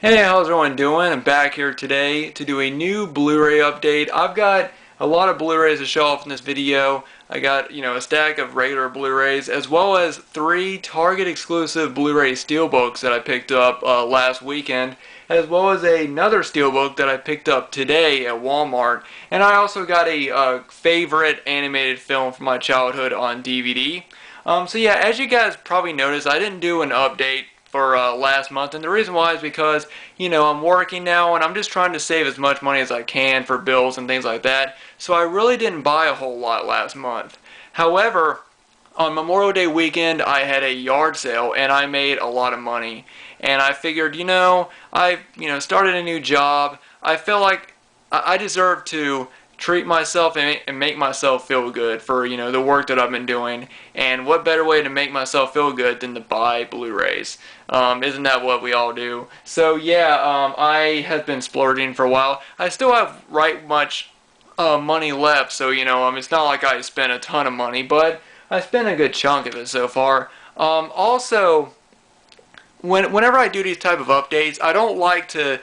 Hey, how's everyone doing? I'm back here today to do a new Blu-ray update. I've got a lot of Blu-rays to show off in this video. I got, a stack of regular Blu-rays as well as 3 Target exclusive Blu-ray Steelbooks that I picked up last weekend, as well as another Steelbook that I picked up today at Walmart. And I also got a favorite animated film from my childhood on DVD. So yeah, as you guys probably noticed, I didn't do an update for last month, and the reason why is because I'm working now and I'm just trying to save as much money as I can for bills and things like that, so I really didn't buy a whole lot last month. However, on Memorial Day weekend I had a yard sale and I made a lot of money, and I figured I started a new job. I feel like I deserve to treat myself and make myself feel good for the work that I've been doing, and what better way to make myself feel good than to buy Blu-rays. Isn't that what we all do? So yeah, I have been splurging for a while. I still have right much money left, so it's not like I spent a ton of money, but I spent a good chunk of it so far. Also, whenever I do these type of updates, I don't like to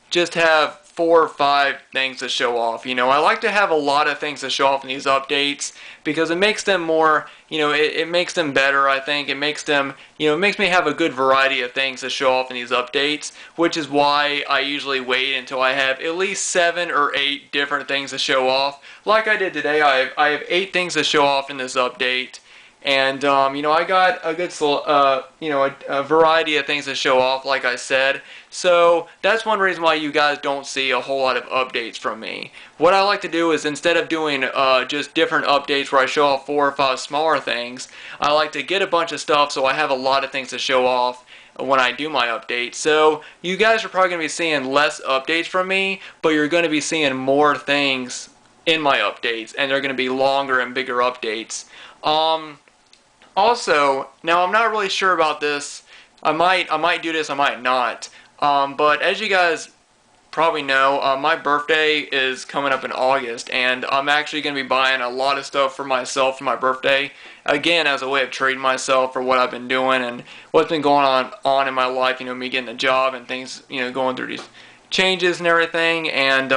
just have 4 or 5 things to show off. I like to have a lot of things to show off in these updates because it makes them more, it makes them better, I think. It makes them, it makes me have a good variety of things to show off in these updates, which is why I usually wait until I have at least 7 or 8 different things to show off. Like I did today, I have 8 things to show off in this update. And, I got a good, a variety of things to show off, like I said. So, that's one reason why you guys don't see a whole lot of updates from me. What I like to do is, instead of doing just different updates where I show off 4 or 5 smaller things, I like to get a bunch of stuff so I have a lot of things to show off when I do my update. So, you guys are probably going to be seeing less updates from me, but you're going to be seeing more things in my updates, and they're going to be longer and bigger updates. Also, now I'm not really sure about this. I might do this, I might not. But as you guys probably know, my birthday is coming up in August, and I'm actually going to be buying a lot of stuff for myself for my birthday. Again, as a way of treating myself for what I've been doing and what's been going on in my life. Me getting a job and things, going through these changes and everything. And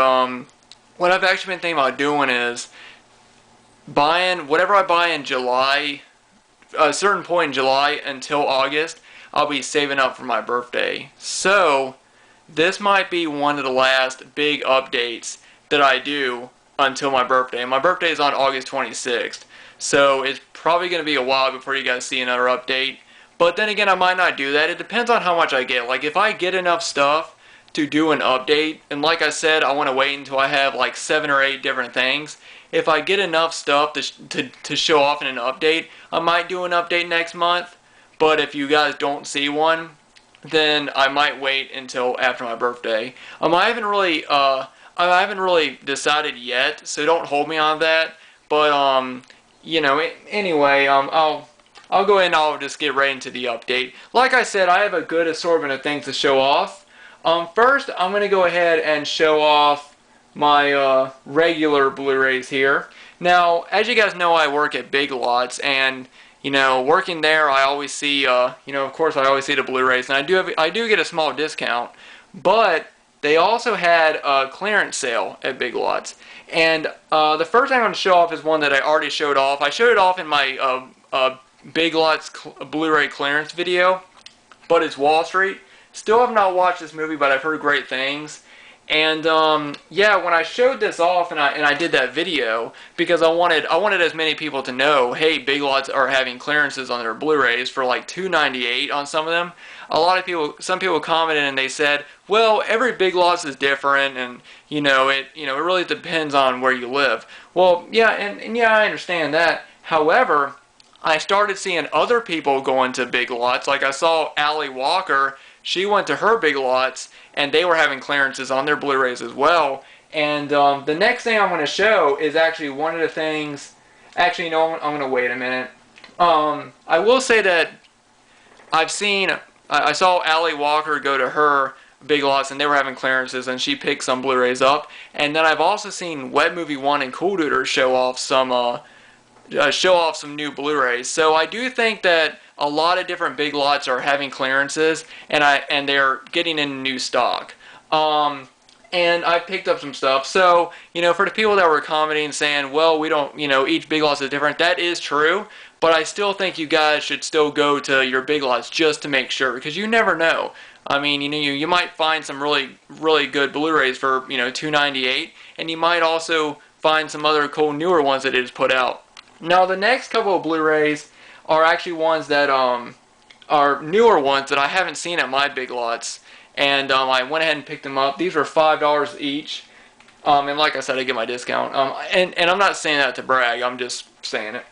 what I've actually been thinking about doing is buying whatever I buy in July. A certain point in July until August, I'll be saving up for my birthday. So, this might be one of the last big updates that I do until my birthday. And my birthday is on August 26th. So, it's probably going to be a while before you guys see another update. But then again, I might not do that. It depends on how much I get. Like, if I get enough stuff to do an update, and like I said, I want to wait until I have like 7 or 8 different things. If I get enough stuff to show off in an update, I might do an update next month. But if you guys don't see one, then I might wait until after my birthday. I haven't really decided yet, so don't hold me on that. But anyway, I'll go ahead and I'll just get right into the update. Like I said, I have a good assortment of things to show off. First, I'm going to go ahead and show off my regular Blu-rays here. Now, as you guys know, I work at Big Lots, and working there, I always see, of course, I always see the Blu-rays, and I do get a small discount. But they also had a clearance sale at Big Lots, and the first thing I'm going to show off is one that I already showed off. I showed it off in my Big Lots Blu-ray clearance video, but it's Wall Street. Still have not watched this movie, but I've heard great things. And yeah, when I showed this off and I did that video, because I wanted as many people to know, hey, Big Lots are having clearances on their Blu-rays for like $2.98 on some of them. Some people commented and they said, well, every Big Lots is different, and it really depends on where you live. Well, yeah, and yeah, I understand that. However, I started seeing other people going to Big Lots. Like I saw Allie Walker. She went to her Big Lots, and they were having clearances on their Blu-rays as well. And the next thing I'm going to show is actually one of the things. Actually, no, I'm going to wait a minute. I will say that I saw Allie Walker go to her Big Lots, and they were having clearances, and she picked some Blu-rays up. And then I've also seen Wet Movie 1 and Cool Duder show off some new Blu-rays. So I do think that a lot of different Big Lots are having clearances, and they're getting in new stock. And I picked up some stuff. So, for the people that were commenting saying, well, we don't, each Big Lots is different, that is true. But I still think you guys should still go to your Big Lots just to make sure, because you never know. I mean, you might find some really, really good Blu-rays for, $2.98, and you might also find some other cool newer ones that it has put out. Now, the next couple of Blu-rays are actually ones that are newer ones that I haven't seen at my Big Lots. And I went ahead and picked them up. These were $5 each. And like I said, I get my discount. And I'm not saying that to brag. I'm just saying it.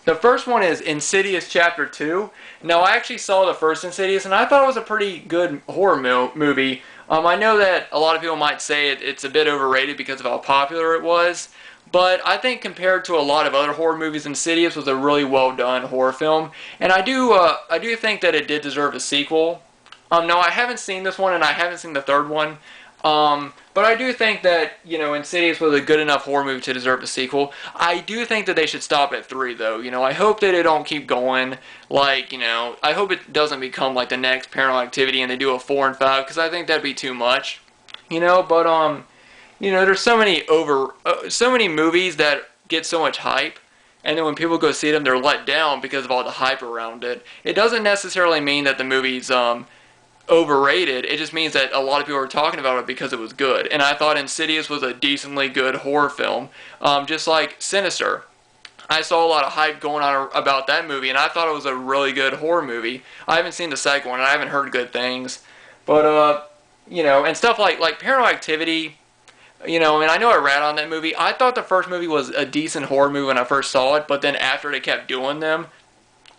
The first one is Insidious Chapter 2. Now, I actually saw the first Insidious, and I thought it was a pretty good horror movie. I know that a lot of people might say it's a bit overrated because of how popular it was. But I think compared to a lot of other horror movies, Insidious was a really well done horror film. And I do think that it did deserve a sequel. No, I haven't seen this one, and I haven't seen the third one. But I do think that, Insidious was a good enough horror movie to deserve a sequel. I do think that they should stop at 3, though. I hope that they don't keep going. I hope it doesn't become like the next Paranormal Activity and they do a 4 and 5, because I think that'd be too much. But, there's so many movies that get so much hype. And then when people go see them, they're let down because of all the hype around it. It doesn't necessarily mean that the movie's, overrated. It just means that a lot of people are talking about it because it was good. And I thought Insidious was a decently good horror film. Just like Sinister. I saw a lot of hype going on about that movie, and I thought it was a really good horror movie. I haven't seen the second one, and I haven't heard good things. But, and stuff like Paranormal Activity, and I know I rat on that movie. I thought the first movie was a decent horror movie when I first saw it, but then after they kept doing them,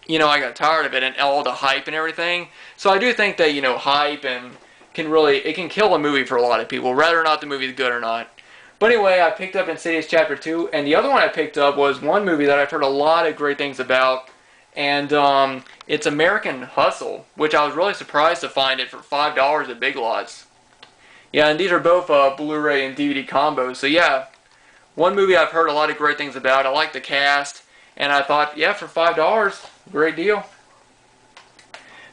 I got tired of it and all the hype and everything. So I do think that, hype and it can kill a movie for a lot of people, whether or not the movie is good or not. But anyway, I picked up Insidious Chapter 2, and the other one I picked up was one movie that I've heard a lot of great things about, and it's American Hustle, which I was really surprised to find it for $5 at Big Lots. Yeah, and these are both Blu-ray and DVD combos, so yeah, one movie I've heard a lot of great things about. I like the cast, and I thought, yeah, for $5, great deal.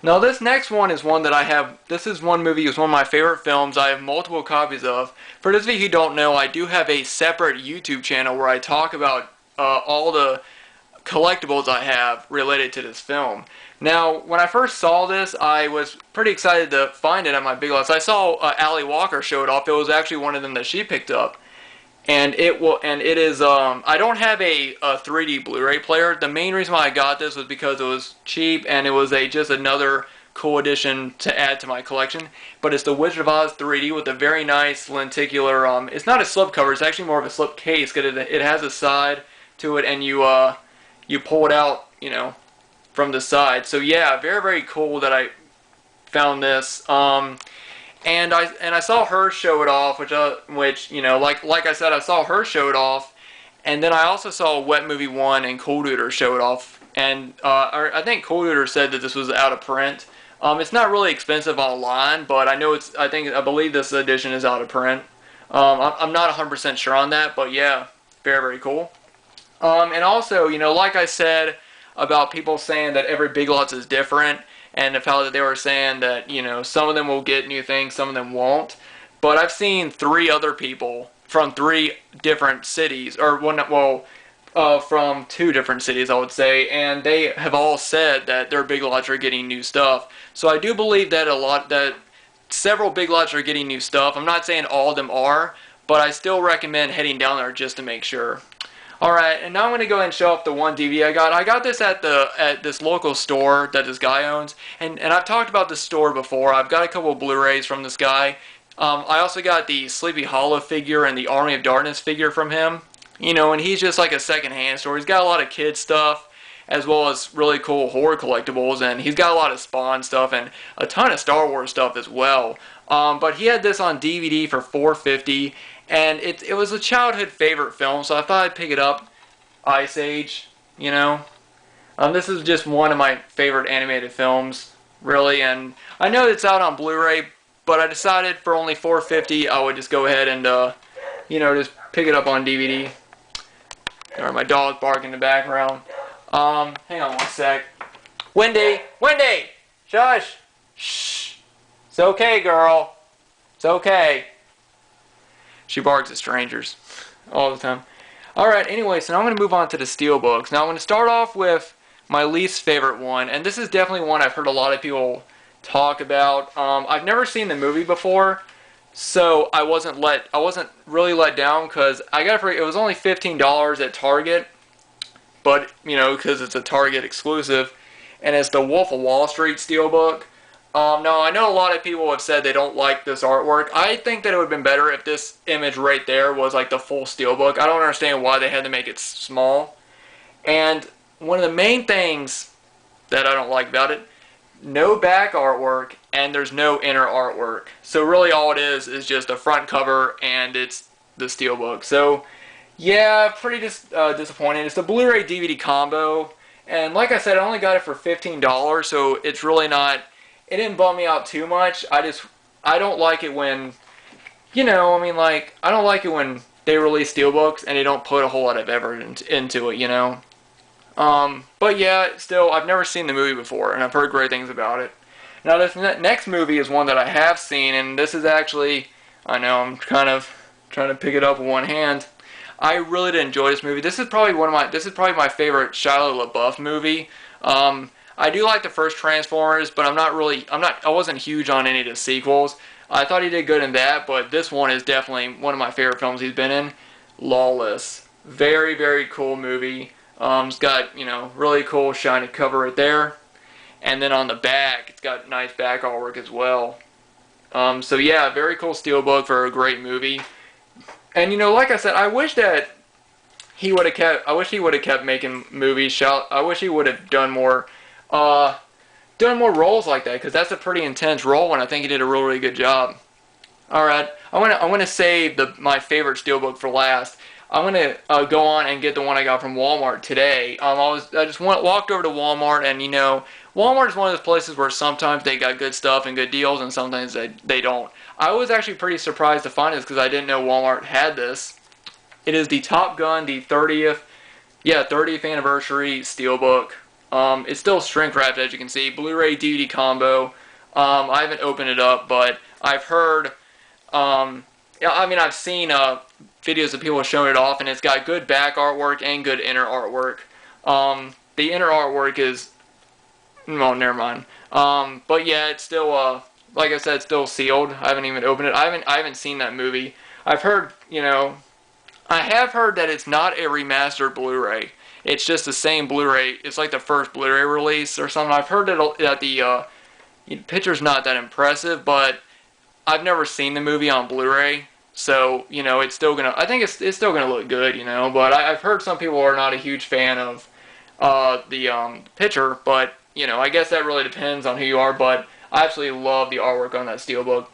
Now this next one is one that I have. This is one movie. It's one of my favorite films. I have multiple copies of. For those of you who don't know, I do have a separate YouTube channel where I talk about all the collectibles I have related to this film. Now, when I first saw this, I was pretty excited to find it at my Big Lots. I saw Allie Walker show it off. It was actually one of them that she picked up. And it is, I don't have a 3D Blu-ray player. The main reason why I got this was because it was cheap and it was just another cool addition to add to my collection. But it's the Wizard of Oz 3D with a very nice lenticular, it's not a slip cover, it's actually more of a slip case, because it has a side to it, and you pull it out, from the side. So yeah, very, very cool that I found this. And I saw her show it off, which like I said, I saw her show it off, and then I also saw Wet Movie 1 and Cool Duder show it off, and I think Cool Duder said that this was out of print. It's not really expensive online, but I believe this edition is out of print. I'm not 100% sure on that, but yeah, very, very cool. And also, like I said about people saying that every Big Lots is different, and the fellow that they were saying that, some of them will get new things, some of them won't. But I've seen 3 other people from 3 different cities, from 2 different cities, I would say, and they have all said that their Big Lots are getting new stuff. So I do believe that several Big Lots are getting new stuff. I'm not saying all of them are, but I still recommend heading down there just to make sure. Alright, and now I'm going to go ahead and show off the one DVD I got. I got this at this local store that this guy owns, and I've talked about this store before. I've got a couple of Blu-rays from this guy. I also got the Sleepy Hollow figure and the Army of Darkness figure from him. And he's just like a second-hand store. He's got a lot of kids stuff, as well as really cool horror collectibles, and he's got a lot of Spawn stuff and a ton of Star Wars stuff as well. But he had this on DVD for $4.50. And it was a childhood favorite film, so I thought I'd pick it up. Ice Age, This is just one of my favorite animated films, really. And I know it's out on Blu-ray, but I decided for only $4.50 I would just go ahead and, just pick it up on DVD. Alright, my dog's barking in the background. Hang on one sec. Wendy! Wendy! Shush! Shh! It's okay, girl. It's okay. She barks at strangers all the time. Alright, anyway, so now I'm going to move on to the Steelbooks. Now I'm going to start off with my least favorite one, and this is definitely one I've heard a lot of people talk about. I've never seen the movie before, so I wasn't really let down because it was only $15 at Target, but because it's a Target exclusive, and it's the Wolf of Wall Street Steelbook. Now I know a lot of people have said they don't like this artwork. I think that it would have been better if this image right there was like the full Steelbook. I don't understand why they had to make it small. And one of the main things that I don't like about it, no back artwork and there's no inner artwork. So really all it is just a front cover and it's the Steelbook. So yeah, pretty disappointing. It's a Blu-ray DVD combo, and like I said, I only got it for $15, so it's really not, it didn't bum me out too much. I don't like it when, I don't like it when they release Steelbooks and they don't put a whole lot of effort into it, But yeah, still, I've never seen the movie before, and I've heard great things about it. Now, this next movie is one that I have seen, and this is actually, I know I'm kind of trying to pick it up with one hand. I really did enjoy this movie. This is probably my favorite Shia LaBeouf movie. I do like the first Transformers, but I wasn't huge on any of the sequels. I thought he did good in that, but this one is definitely one of my favorite films he's been in. Lawless. Very, very cool movie. It's got, really cool shiny cover right there. And then on the back, it's got nice back artwork as well. So yeah, very cool Steelbook for a great movie. And like I said, I wish he would have kept making movies. I wish he would have done more roles like that, because that's a pretty intense role, and I think he did a really good job. All right, I'm gonna save my favorite Steelbook for last. I'm gonna go on and get the one I got from Walmart today. I just walked over to Walmart, and Walmart is one of those places where sometimes they got good stuff and good deals, and sometimes they don't. I was actually pretty surprised to find this because I didn't know Walmart had this. It is the Top Gun, the 30th anniversary Steelbook. It's still shrink wrapped, as you can see. Blu-ray DVD combo. I haven't opened it up, but I've heard. I've seen videos of people showing it off, and it's got good back artwork and good inner artwork. The inner artwork is, well, never mind. But yeah, it's still like I said, it's still sealed. I haven't even opened it. I haven't seen that movie. I've heard, I have heard that it's not a remastered Blu-ray. It's just the same Blu-ray. It's like the first Blu-ray release or something. I've heard that the picture's not that impressive, but I've never seen the movie on Blu-ray, so it's still gonna. I think it's still gonna look good, But I've heard some people are not a huge fan of the picture, but I guess that really depends on who you are. But I absolutely love the artwork on that Steelbook.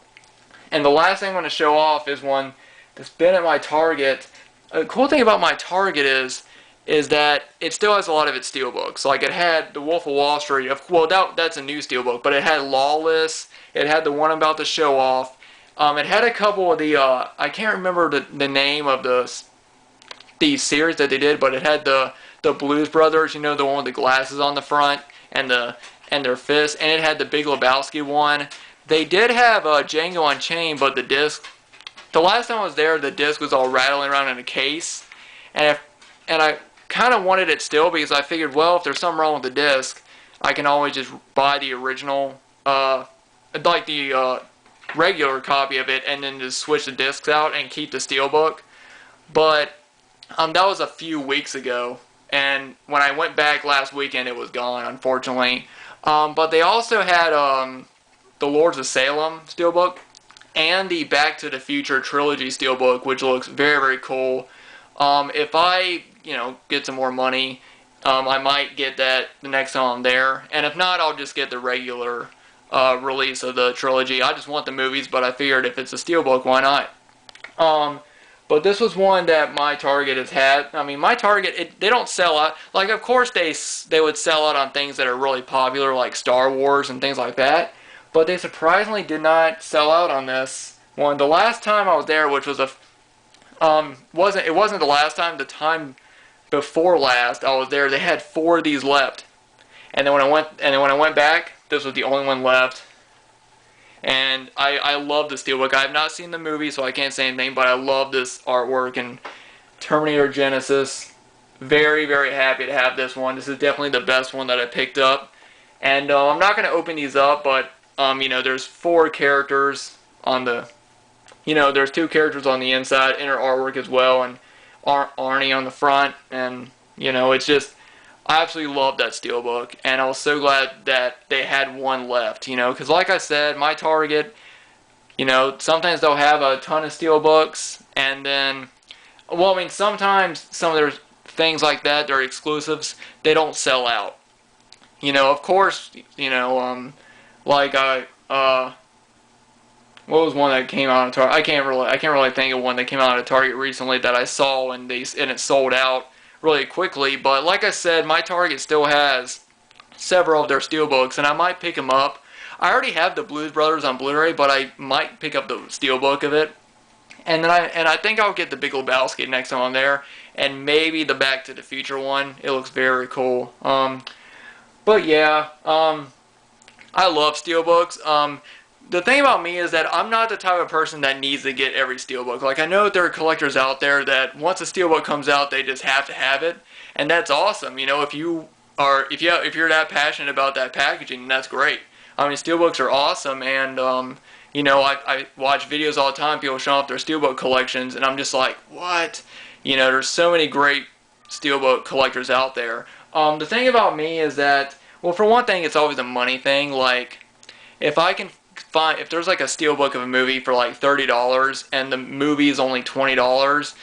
And the last thing I'm going to show off is one that's been at my Target. The cool thing about my Target is that it still has a lot of its Steelbooks. Like, it had the Wolf of Wall Street. Well, that's a new Steelbook, but it had Lawless. It had the one I'm about to show off. It had a couple of the, I can't remember the name of the series that they did, but it had the Blues Brothers, the one with the glasses on the front and their fists, and it had the Big Lebowski one. They did have Django Unchained, but the last time I was there, the disc was all rattling around in a case, and I kind of wanted it still because I figured, well, if there's something wrong with the disc, I can always just buy the original, like the regular copy of it, and then just switch the discs out and keep the Steelbook. But that was a few weeks ago, and when I went back last weekend, it was gone, unfortunately. But they also had the Lords of Salem Steelbook and the Back to the Future Trilogy Steelbook, which looks very, very cool. If I, get some more money, I might get that the next time I'm there. And if not, I'll just get the regular release of the trilogy. I just want the movies, but I figured if it's a Steelbook, why not? But this was one that my Target has had. I mean, my Target, they don't sell out. Like, of course, they would sell out on things that are really popular, like Star Wars and things like that. But they surprisingly did not sell out on this one. The last time I was there, which was it wasn't the last time. The time before last I was there, they had 4 of these left, And then when I went back, this was the only one left. And I love the Steelbook. I have not seen the movie, so I can't say anything, but I love this artwork. And Terminator Genesis, very, very happy to have this one. This is definitely the best one that I picked up. And I'm not going to open these up, but, there's 4 characters on the, there's 2 characters on the inside, inner artwork as well, and Arnie on the front. And, it's just, I absolutely love that Steelbook, and I was so glad that they had one left, because like I said, my Target, sometimes they'll have a ton of Steelbooks, and then, sometimes some of their things like that, their exclusives, they don't sell out. Of course, what was one that came out of Target? I can't really think of one that came out of Target recently that I saw and it sold out really quickly. But like I said, my Target still has several of their Steelbooks, and I might pick them up. I already have the Blues Brothers on Blu-ray, but I might pick up the Steelbook of it. And then I think I'll get the Big Lebowski next time I'm there, and maybe the Back to the Future one. It looks very cool. But yeah, I love Steelbooks. The thing about me is that I'm not the type of person that needs to get every Steelbook. Like, I know that there are collectors out there that once a Steelbook comes out, they just have to have it, and that's awesome. If you're that passionate about that packaging, that's great. Steelbooks are awesome, and I watch videos all the time, people showing off their Steelbook collections, and I'm just like, what? There's so many great Steelbook collectors out there. The thing about me is that, well, for one thing, it's always a money thing. Like, if there's like a Steelbook of a movie for like $30 and the movie is only $20,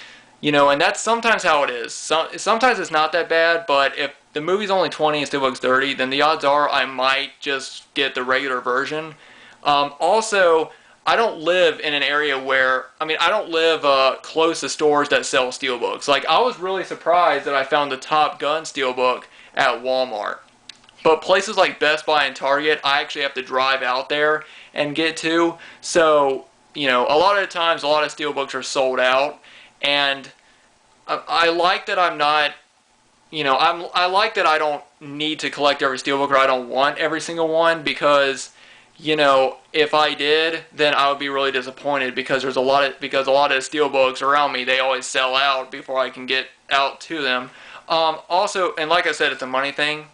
and that's sometimes how it is. Sometimes it's not that bad, but if the movie's only $20 and Steelbook's $30, then the odds are I might just get the regular version. Also, I don't live in an area where, I don't live close to stores that sell Steelbooks. Like, I was really surprised that I found the Top Gun Steelbook at Walmart. But places like Best Buy and Target, I actually have to drive out there and get to. So, a lot of the times, a lot of Steelbooks are sold out. And I like that I'm not, I like that I don't need to collect every Steelbook, or I don't want every single one, because, if I did, then I would be really disappointed, because a lot of the Steelbooks around me, they always sell out before I can get out to them. Also, and like I said, it's a money thing.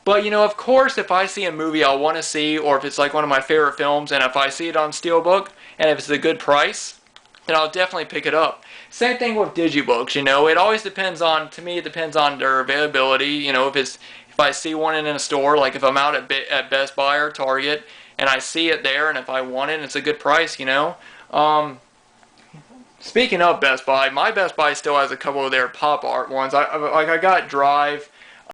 But, of course, if I see a movie I want to see, or if it's like one of my favorite films, and if I see it on Steelbook, and if it's a good price, then I'll definitely pick it up. Same thing with Digibooks, it always depends on, to me, it depends on their availability. If I see one in a store, like if I'm out at Best Buy or Target, and I see it there, and if I want it, and it's a good price, Speaking of Best Buy, my Best Buy still has a couple of their pop art ones. I got Drive.